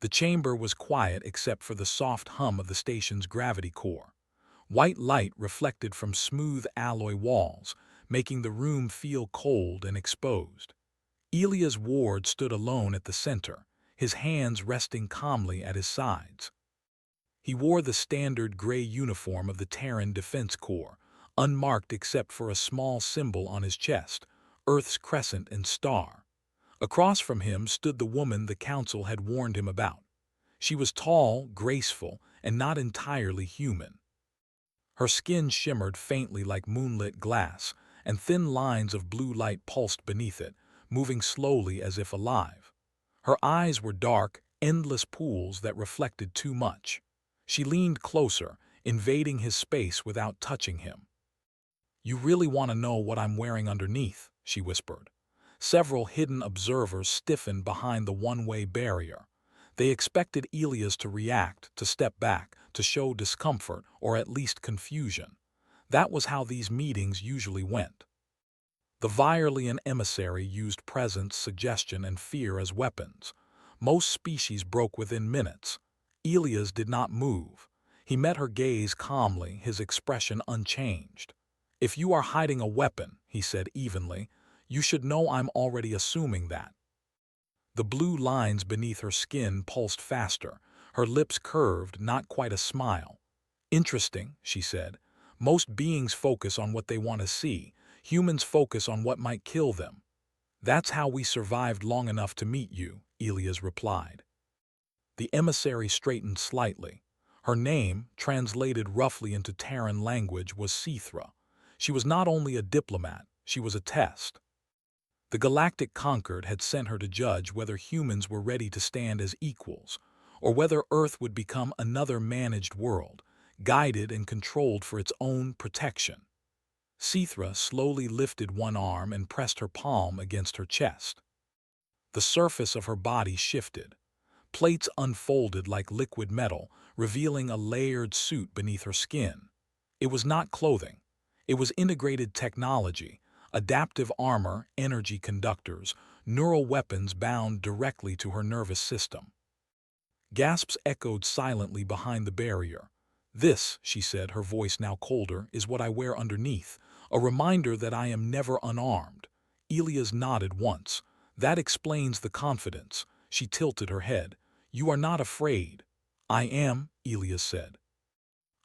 The chamber was quiet except for the soft hum of the station's gravity core. White light reflected from smooth alloy walls, making the room feel cold and exposed. Elias Ward stood alone at the center, his hands resting calmly at his sides. He wore the standard gray uniform of the Terran Defense Corps, unmarked except for a small symbol on his chest, Earth's crescent and star. Across from him stood the woman the Council had warned him about. She was tall, graceful, and not entirely human. Her skin shimmered faintly like moonlit glass, and thin lines of blue light pulsed beneath it, moving slowly as if alive. Her eyes were dark, endless pools that reflected too much. She leaned closer, invading his space without touching him. "You really want to know what I'm wearing underneath?" she whispered. Several hidden observers stiffened behind the one-way barrier. They expected Elias to react, to step back, to show discomfort or at least confusion. That was how these meetings usually went. The Virelian emissary used presence, suggestion, and fear as weapons. Most species broke within minutes. Elias did not move. He met her gaze calmly, his expression unchanged. "If you are hiding a weapon," he said evenly, "you should know I'm already assuming that." The blue lines beneath her skin pulsed faster, her lips curved, not quite a smile. "Interesting," she said. "Most beings focus on what they want to see. Humans focus on what might kill them." "That's how we survived long enough to meet you," Elias replied. The emissary straightened slightly. Her name, translated roughly into Terran language, was Sithra. She was not only a diplomat, she was a test. The Galactic Concord had sent her to judge whether humans were ready to stand as equals, or whether Earth would become another managed world, guided and controlled for its own protection. Sithra slowly lifted one arm and pressed her palm against her chest. The surface of her body shifted. Plates unfolded like liquid metal, revealing a layered suit beneath her skin. It was not clothing. It was integrated technology, adaptive armor, energy conductors, neural weapons bound directly to her nervous system. Gasps echoed silently behind the barrier. "This," she said, her voice now colder, "is what I wear underneath, a reminder that I am never unarmed." Elias nodded once. "That explains the confidence." She tilted her head. "You are not afraid." "I am," Elias said.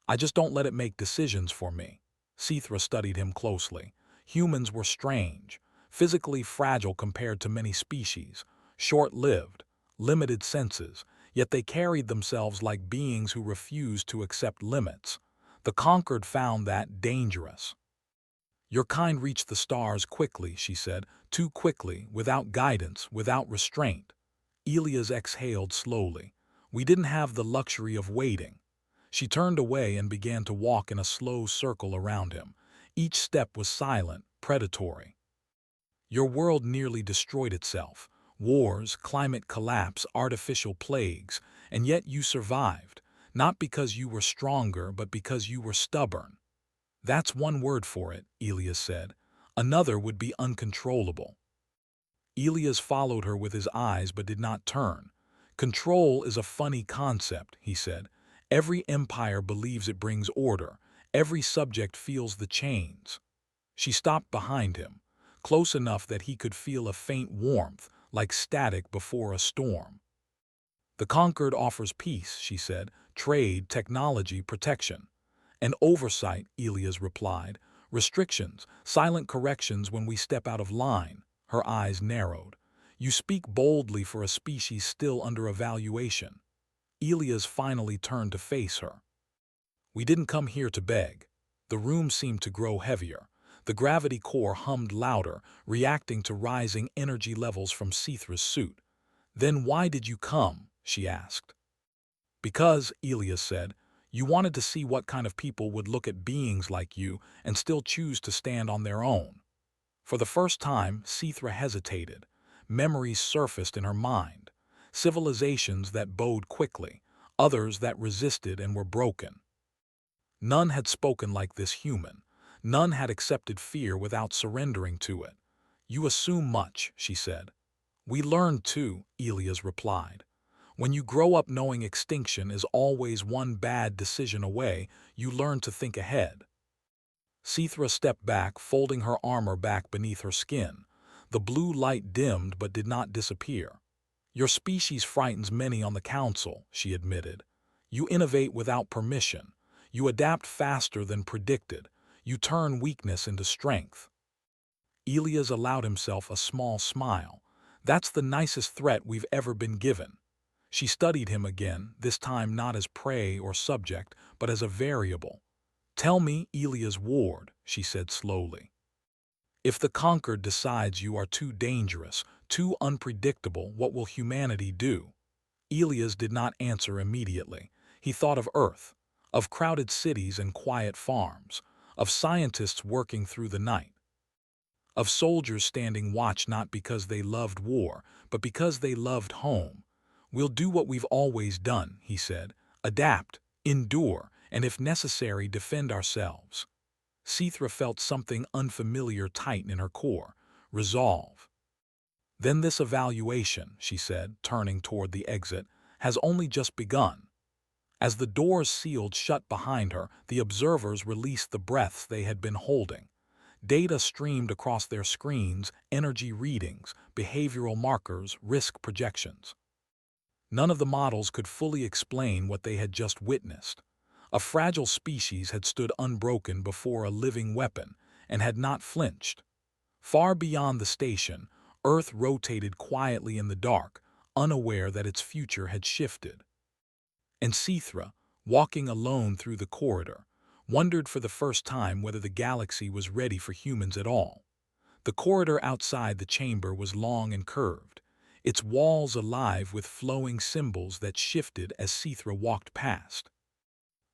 "I just don't let it make decisions for me." Sithra studied him closely. Humans were strange, physically fragile compared to many species, short-lived, limited senses, yet they carried themselves like beings who refused to accept limits. The Conquered found that dangerous. "Your kind reached the stars quickly," she said, "too quickly, without guidance, without restraint." Elias exhaled slowly. "We didn't have the luxury of waiting." She turned away and began to walk in a slow circle around him. Each step was silent, predatory. "Your world nearly destroyed itself. Wars, climate collapse, artificial plagues, and yet you survived, not because you were stronger, but because you were stubborn." "That's one word for it," Elias said. "Another would be uncontrollable." Elias followed her with his eyes but did not turn. "Control is a funny concept," he said. "Every empire believes it brings order. Every subject feels the chains." She stopped behind him, close enough that he could feel a faint warmth, like static before a storm. "The Conquered offers peace," she said, "trade, technology, protection." "And oversight," Elias replied. "Restrictions, silent corrections when we step out of line." Her eyes narrowed. "You speak boldly for a species still under evaluation." Elias finally turned to face her. "We didn't come here to beg." The room seemed to grow heavier. The gravity core hummed louder, reacting to rising energy levels from Sithra's suit. "Then why did you come?" she asked. "Because," Elias said, "you wanted to see what kind of people would look at beings like you and still choose to stand on their own." For the first time, Sithra hesitated. Memories surfaced in her mind. Civilizations that bowed quickly, others that resisted and were broken. None had spoken like this human. None had accepted fear without surrendering to it. "You assume much," she said. "We learned too," Elias replied. When you grow up knowing extinction is always one bad decision away, you learn to think ahead. Sithra stepped back, folding her armor back beneath her skin. The blue light dimmed but did not disappear. Your species frightens many on the council, she admitted. You innovate without permission. You adapt faster than predicted. You turn weakness into strength. Elias allowed himself a small smile. That's the nicest threat we've ever been given. She studied him again, this time not as prey or subject, but as a variable. Tell me, Elias Ward, she said slowly. If the conquered decides you are too dangerous, too unpredictable, what will humanity do? Elias did not answer immediately. He thought of Earth, of crowded cities and quiet farms, of scientists working through the night, of soldiers standing watch not because they loved war, but because they loved home. We'll do what we've always done, he said. Adapt, endure, and if necessary, defend ourselves. Sithra felt something unfamiliar tighten in her core. Resolve. Then this evaluation, she said, turning toward the exit, has only just begun. As the doors sealed shut behind her, the observers released the breaths they had been holding. Data streamed across their screens, energy readings, behavioral markers, risk projections. None of the models could fully explain what they had just witnessed. A fragile species had stood unbroken before a living weapon and had not flinched. Far beyond the station, Earth rotated quietly in the dark, unaware that its future had shifted. And Sithra, walking alone through the corridor, wondered for the first time whether the galaxy was ready for humans at all. The corridor outside the chamber was long and curved, its walls alive with flowing symbols that shifted as Sithra walked past.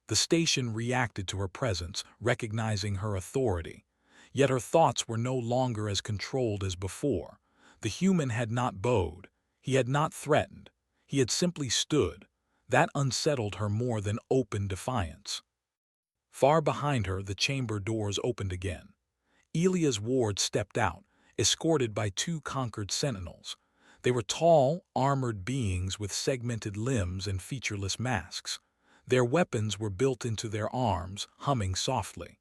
The station reacted to her presence, recognizing her authority. Yet her thoughts were no longer as controlled as before. The human had not bowed. He had not threatened. He had simply stood. That unsettled her more than open defiance. Far behind her, the chamber doors opened again. Elias Ward stepped out, escorted by two conquered sentinels. They were tall, armored beings with segmented limbs and featureless masks. Their weapons were built into their arms, humming softly.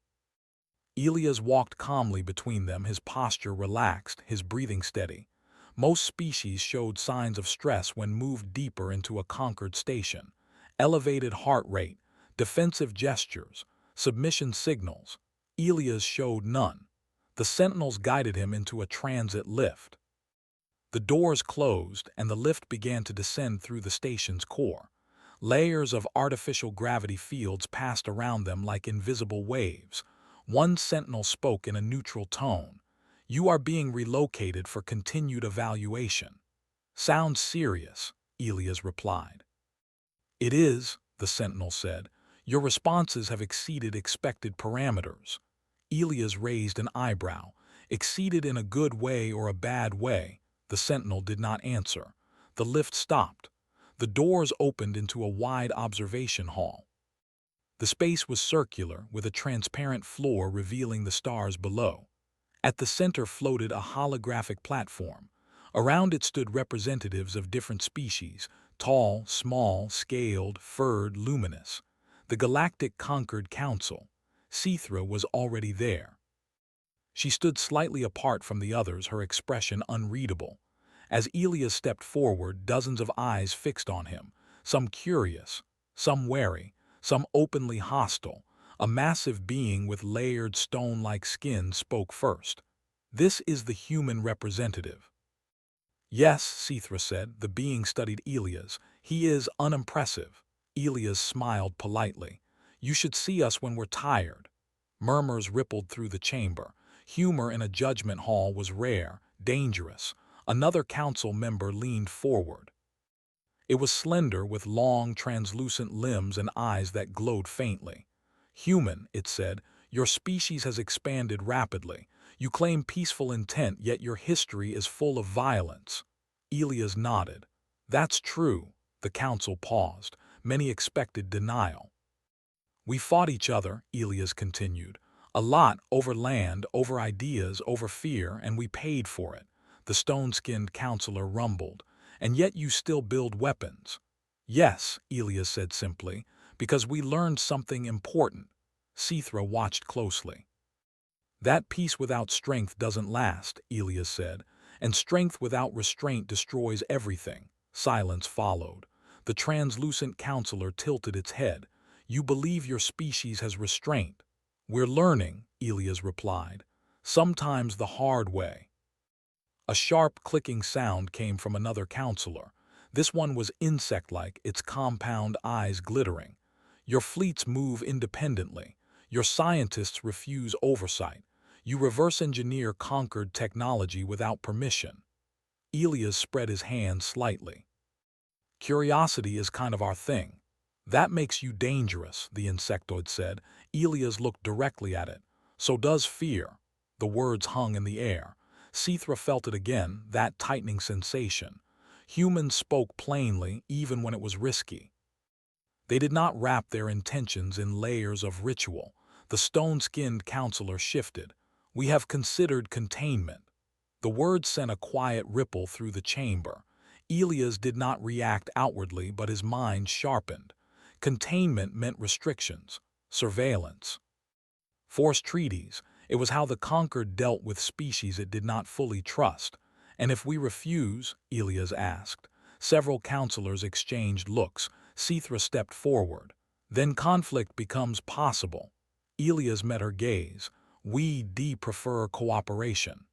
Elias walked calmly between them, his posture relaxed, his breathing steady. Most species showed signs of stress when moved deeper into a conquered station. Elevated heart rate, defensive gestures, submission signals. Elias showed none. The sentinels guided him into a transit lift. The doors closed, and the lift began to descend through the station's core. Layers of artificial gravity fields passed around them like invisible waves. One sentinel spoke in a neutral tone. You are being relocated for continued evaluation. Sounds serious, Elias replied. It is, the sentinel said. Your responses have exceeded expected parameters. Elias raised an eyebrow. Exceeded in a good way or a bad way? The sentinel did not answer. The lift stopped. The doors opened into a wide observation hall. The space was circular, with a transparent floor revealing the stars below. At the center floated a holographic platform. Around it stood representatives of different species, tall, small, scaled, furred, luminous. The Galactic Conquered Council. Sithra was already there. She stood slightly apart from the others, her expression unreadable. As Elias stepped forward, dozens of eyes fixed on him, some curious, some wary, some openly hostile. A massive being with layered stone-like skin spoke first. This is the human representative. Yes, Sithra said. The being studied Elias. He is unimpressive. Elias smiled politely. You should see us when we're tired. Murmurs rippled through the chamber. Humor in a judgment hall was rare, dangerous. Another council member leaned forward. It was slender, with long, translucent limbs and eyes that glowed faintly. Human, it said, your species has expanded rapidly. You claim peaceful intent, yet your history is full of violence. Elias nodded. That's true. The council paused. Many expected denial. We fought each other, Elias continued. A lot, over land, over ideas, over fear, and we paid for it. The stone-skinned counselor rumbled. And yet you still build weapons. Yes, Elias said simply, because we learned something important. Sithra watched closely. That peace without strength doesn't last, Elias said, and strength without restraint destroys everything. Silence followed. The translucent counselor tilted its head. You believe your species has restraint. We're learning, Elias replied. Sometimes the hard way. A sharp clicking sound came from another counselor. This one was insect-like, its compound eyes glittering. Your fleets move independently. Your scientists refuse oversight. You reverse engineer conquered technology without permission. Elias spread his hand slightly. Curiosity is kind of our thing. That makes you dangerous, the insectoid said. Elias looked directly at it. So does fear. The words hung in the air. Sithra felt it again, that tightening sensation. Humans spoke plainly, even when it was risky. They did not wrap their intentions in layers of ritual. The stone-skinned counselor shifted. We have considered containment. The words sent a quiet ripple through the chamber. Elias did not react outwardly, but his mind sharpened. Containment meant restrictions, surveillance, forced treaties. It was how the conquered dealt with species it did not fully trust. And if we refuse, Elias asked. Several counselors exchanged looks. Sithra stepped forward. Then conflict becomes possible. Elias met her gaze. We prefer cooperation.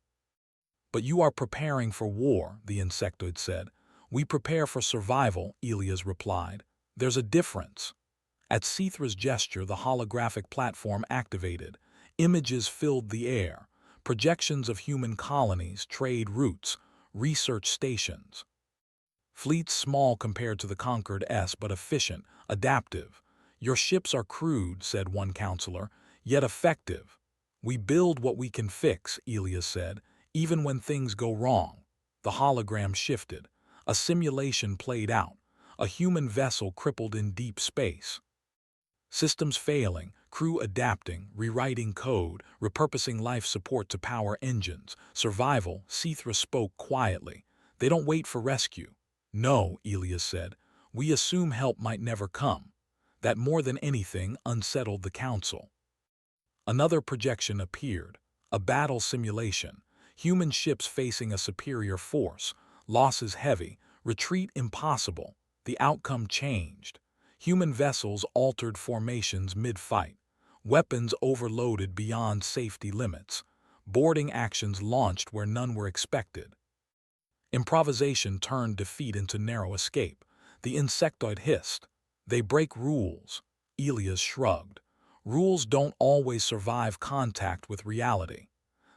But you are preparing for war, the insectoid said. We prepare for survival, Elias replied. There's a difference. At Sithra's gesture, the holographic platform activated. Images filled the air. Projections of human colonies, trade routes, research stations. Fleets small compared to the conquered but efficient, adaptive. Your ships are crude, said one counselor, yet effective. We build what we can fix, Elias said, even when things go wrong. The hologram shifted. A simulation played out. A human vessel crippled in deep space. Systems failing, crew adapting, rewriting code, repurposing life support to power engines. Survival, Sithra spoke quietly. They don't wait for rescue. No, Elias said. We assume help might never come. That more than anything unsettled the council. Another projection appeared. A battle simulation. Human ships facing a superior force. Losses heavy. Retreat impossible. The outcome changed. Human vessels altered formations mid-fight. Weapons overloaded beyond safety limits. Boarding actions launched where none were expected. Improvisation turned defeat into narrow escape. The insectoid hissed. They break rules. Elias shrugged. Rules don't always survive contact with reality.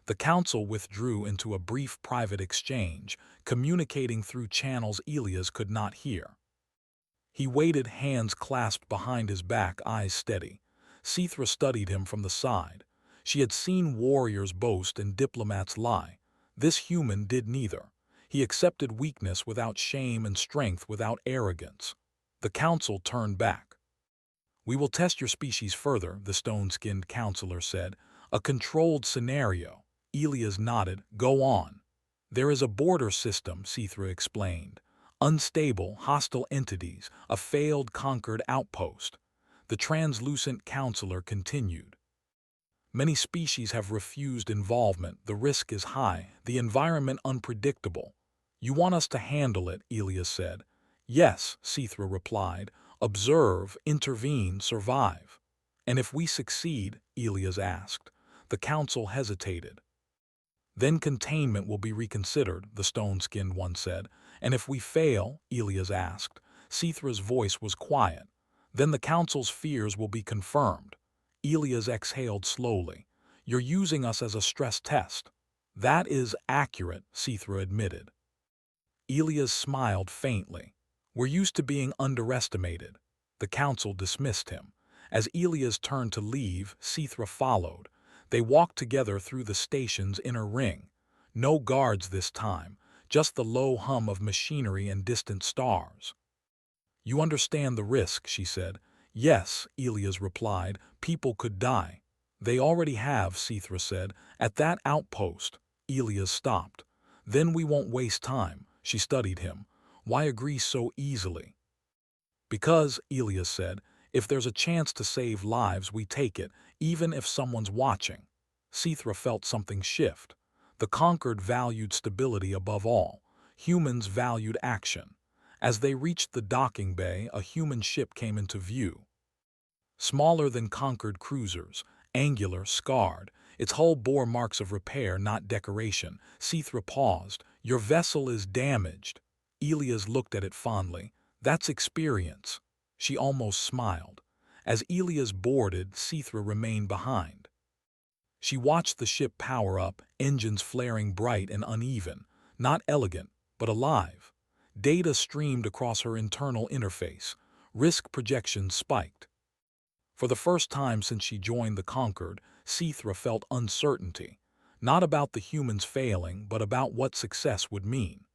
The council withdrew into a brief private exchange, communicating through channels Elias could not hear. He waited, hands clasped behind his back, eyes steady. Sithra studied him from the side. She had seen warriors boast and diplomats lie. This human did neither. He accepted weakness without shame and strength without arrogance. The council turned back. We will test your species further, the stone-skinned counselor said. A controlled scenario. Elias nodded. Go on. There is a border system, Sithra explained. Unstable, hostile entities, a failed conquered outpost. The translucent counselor continued. Many species have refused involvement. The risk is high, the environment unpredictable. You want us to handle it, Elias said. Yes, Sithra replied. Observe, intervene, survive. And if we succeed, Elias asked. The council hesitated. Then containment will be reconsidered, the stone-skinned one said. And if we fail, Elias asked. Sithra's voice was quiet. Then the council's fears will be confirmed. Elias exhaled slowly. You're using us as a stress test. That is accurate, Sithra admitted. Elias smiled faintly. We're used to being underestimated. The council dismissed him. As Elias turned to leave, Sithra followed. They walked together through the station's inner ring. No guards this time, just the low hum of machinery and distant stars. You understand the risk, she said. Yes, Elias replied. People could die. They already have, Sithra said. At that outpost. Elias stopped. Then we won't waste time. She studied him. Why agree so easily? Because, Elias said, if there's a chance to save lives, we take it, even if someone's watching. Sithra felt something shift. The Conquered valued stability above all. Humans valued action. As they reached the docking bay, a human ship came into view. Smaller than Conquered cruisers, angular, scarred, its hull bore marks of repair, not decoration. Sithra paused. Your vessel is damaged. Elias looked at it fondly. That's experience. She almost smiled. As Elias boarded, Sithra remained behind. She watched the ship power up, engines flaring bright and uneven, not elegant, but alive. Data streamed across her internal interface. Risk projections spiked. For the first time since she joined the Conquered, Sithra felt uncertainty, not about the humans failing, but about what success would mean.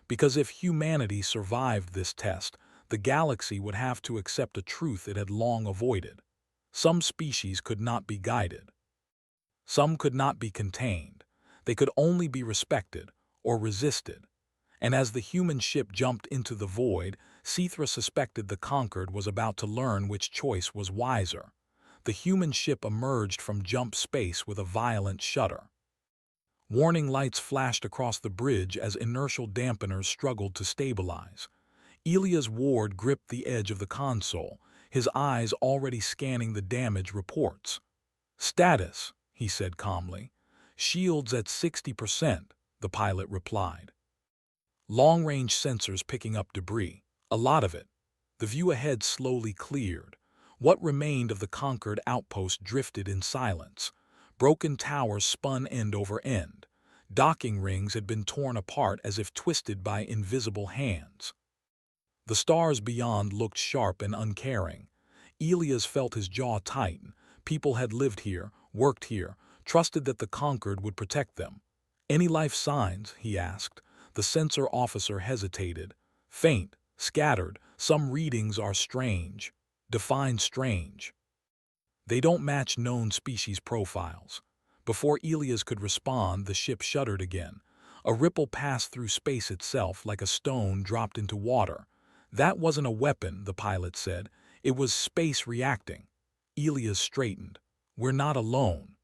Because if humanity survived this test, the galaxy would have to accept a truth it had long avoided. Some species could not be guided. Some could not be contained. They could only be respected or resisted. And as the human ship jumped into the void, Sithra suspected the Conquered was about to learn which choice was wiser. The human ship emerged from jump space with a violent shudder. Warning lights flashed across the bridge as inertial dampeners struggled to stabilize. Elias Ward gripped the edge of the console, his eyes already scanning the damage reports. "Status," he said calmly. "Shields at 60%, the pilot replied. Long-range sensors picking up debris, a lot of it. The view ahead slowly cleared. What remained of the Conquered outpost drifted in silence. Broken towers spun end over end. Docking rings had been torn apart as if twisted by invisible hands. The stars beyond looked sharp and uncaring. Elias felt his jaw tighten. People had lived here, worked here, trusted that the Conquered would protect them. "Any life signs?" he asked. The sensor officer hesitated. "Faint, scattered, some readings are strange." Define strange. "They don't match known species profiles." Before Elias could respond, the ship shuddered again. A ripple passed through space itself like a stone dropped into water. "That wasn't a weapon," the pilot said. "It was space reacting." Elias straightened. "We're not alone."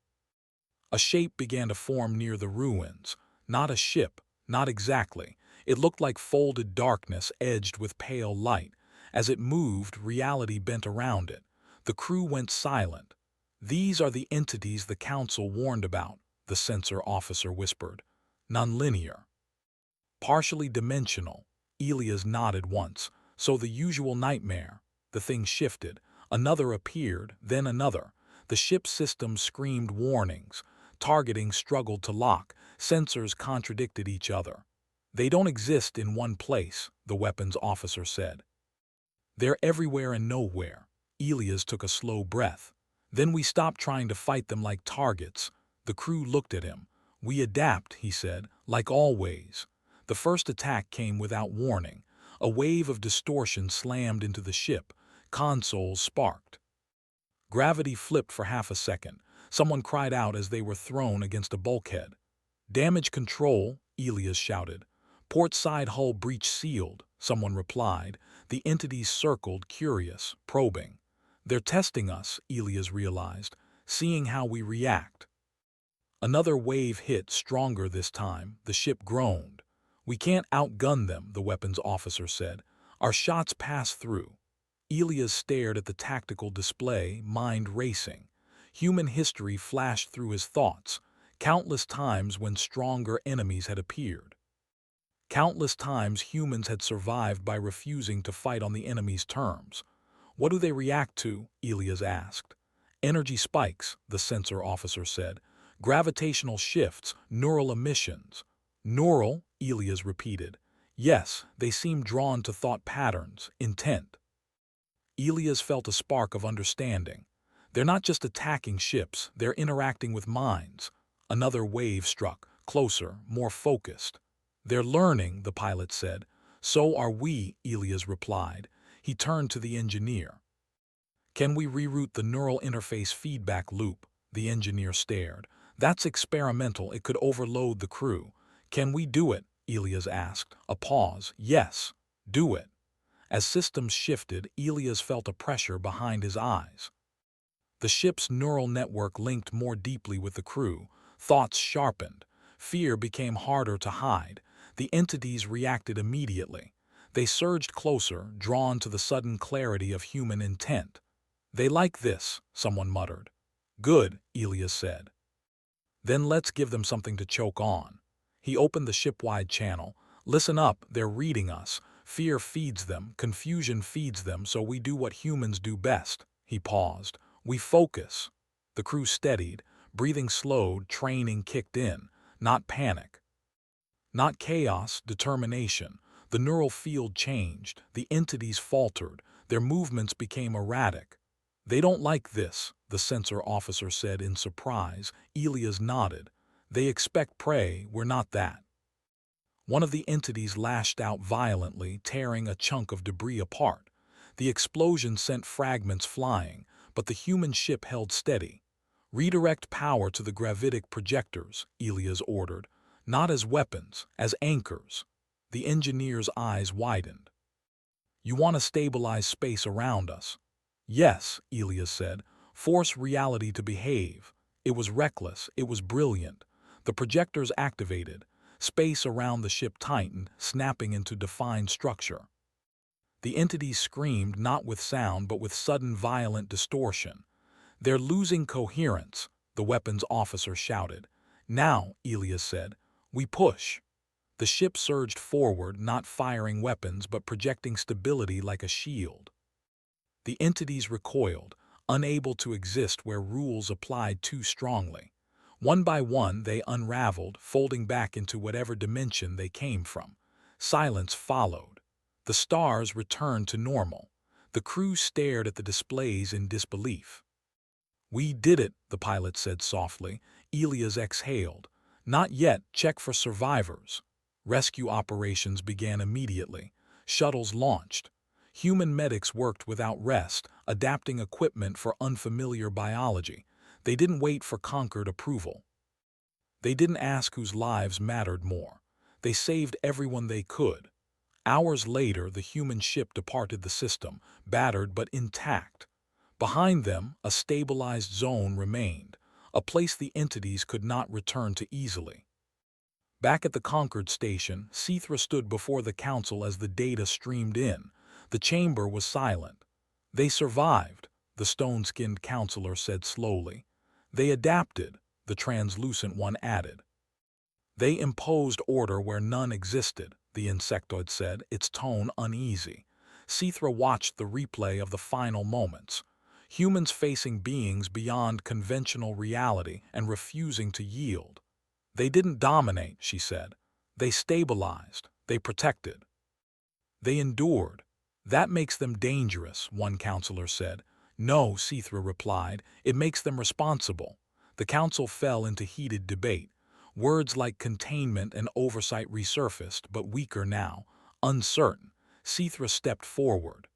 A shape began to form near the ruins. Not a ship, not exactly. It looked like folded darkness edged with pale light. As it moved, reality bent around it. The crew went silent. "These are the entities the Council warned about," the sensor officer whispered. "Nonlinear. Partially dimensional." Elias nodded once. "So the usual nightmare." The thing shifted. Another appeared, then another. The ship's system screamed warnings. Targeting struggled to lock. Sensors contradicted each other. "They don't exist in one place," the weapons officer said. "They're everywhere and nowhere." Elias took a slow breath. "Then we stopped trying to fight them like targets." The crew looked at him. "We adapt," he said, "like always." The first attack came without warning. A wave of distortion slammed into the ship. Consoles sparked. Gravity flipped for half a second. Someone cried out as they were thrown against a bulkhead. "Damage control," Elias shouted. "Port side hull breach sealed," someone replied. The entities circled, curious, probing. "They're testing us," Elias realized, "seeing how we react." Another wave hit, stronger this time. The ship groaned. "We can't outgun them," the weapons officer said. "Our shots pass through." Elias stared at the tactical display, mind racing. Human history flashed through his thoughts. Countless times when stronger enemies had appeared. Countless times humans had survived by refusing to fight on the enemy's terms. "What do they react to?" Elias asked. "Energy spikes," the sensor officer said. "Gravitational shifts, neural emissions." "Neural," Elias repeated. "Yes, they seem drawn to thought patterns, intent." Elias felt a spark of understanding. They're not just attacking ships, they're interacting with minds. Another wave struck, closer, more focused. "They're learning," the pilot said. "So are we," Elias replied. He turned to the engineer. "Can we reroute the neural interface feedback loop?" The engineer stared. "That's experimental, it could overload the crew." "Can we do it?" Elias asked. A pause. "Yes, do it." As systems shifted, Elias felt a pressure behind his eyes. The ship's neural network linked more deeply with the crew. Thoughts sharpened. Fear became harder to hide. The entities reacted immediately. They surged closer, drawn to the sudden clarity of human intent. "They like this," someone muttered. "Good," Elias said. "Then let's give them something to choke on." He opened the ship-wide channel. "Listen up, they're reading us. Fear feeds them, confusion feeds them, so we do what humans do best." He paused. "We focus." The crew steadied. Breathing slowed, training kicked in. Not panic. Not chaos, determination. The neural field changed. The entities faltered. Their movements became erratic. "They don't like this," the sensor officer said in surprise. Elias nodded. "They expect prey, we're not that." One of the entities lashed out violently, tearing a chunk of debris apart. The explosion sent fragments flying, but the human ship held steady. "Redirect power to the gravitic projectors," Elias ordered. "Not as weapons, as anchors." The engineer's eyes widened. "You want to stabilize space around us?" "Yes," Elias said. "Force reality to behave." It was reckless, it was brilliant. The projectors activated. Space around the ship tightened, snapping into defined structure. The entities screamed not with sound but with sudden violent distortion. "They're losing coherence," the weapons officer shouted. "Now," Elias said, "we push." The ship surged forward, not firing weapons but projecting stability like a shield. The entities recoiled, unable to exist where rules applied too strongly. One by one they unraveled, folding back into whatever dimension they came from. Silence followed. The stars returned to normal. The crew stared at the displays in disbelief. "We did it," the pilot said softly. Elias exhaled. "Not yet, check for survivors." Rescue operations began immediately. Shuttles launched. Human medics worked without rest, adapting equipment for unfamiliar biology. They didn't wait for conquered approval. They didn't ask whose lives mattered more. They saved everyone they could. Hours later, the human ship departed the system, battered but intact. Behind them, a stabilized zone remained, a place the entities could not return to easily. Back at the conquered station, Sithra stood before the council as the data streamed in. The chamber was silent. "They survived," the stone-skinned counselor said slowly. "They adapted," the translucent one added. "They imposed order where none existed," the insectoid said, its tone uneasy. Sithra watched the replay of the final moments. Humans facing beings beyond conventional reality and refusing to yield. "They didn't dominate," she said. "They stabilized. They protected. They endured." "That makes them dangerous," one counselor said. "No," Sithra replied, "it makes them responsible." The council fell into heated debate. Words like containment and oversight resurfaced, but weaker now, uncertain. Sithra stepped forward.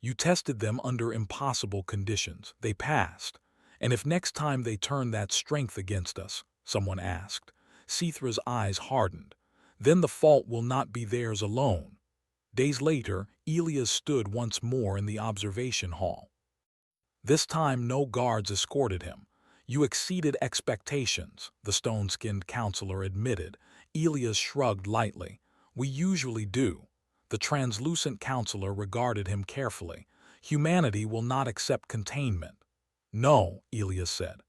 "You tested them under impossible conditions. They passed. And if next time they turn that strength against us," someone asked. Sithra's eyes hardened. "Then the fault will not be theirs alone." Days later, Elias stood once more in the observation hall. This time no guards escorted him. "You exceeded expectations," the stone-skinned counselor admitted. Elias shrugged lightly. "We usually do." The translucent counselor regarded him carefully. "Humanity will not accept containment." "No," Elias said.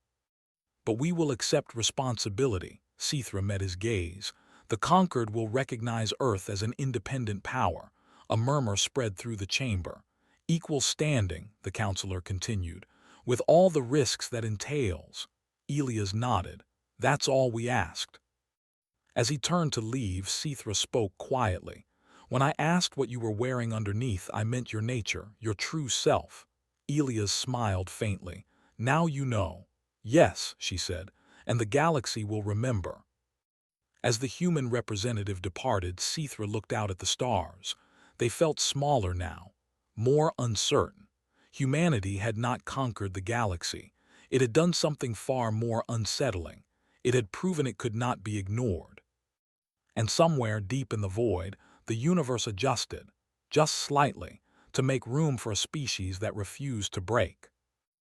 "But we will accept responsibility." Sithra met his gaze. "The conquered will recognize Earth as an independent power." A murmur spread through the chamber. "Equal standing," the counselor continued, "with all the risks that entails." Elias nodded. "That's all we asked." As he turned to leave, Sithra spoke quietly. "When I asked what you were wearing underneath, I meant your nature, your true self." Elias smiled faintly. "Now you know." "Yes," she said, "and the galaxy will remember." As the human representative departed, Sithra looked out at the stars. They felt smaller now, more uncertain. Humanity had not conquered the galaxy. It had done something far more unsettling. It had proven it could not be ignored. And somewhere deep in the void, the universe adjusted. just slightly, to make room for a species that refused to break.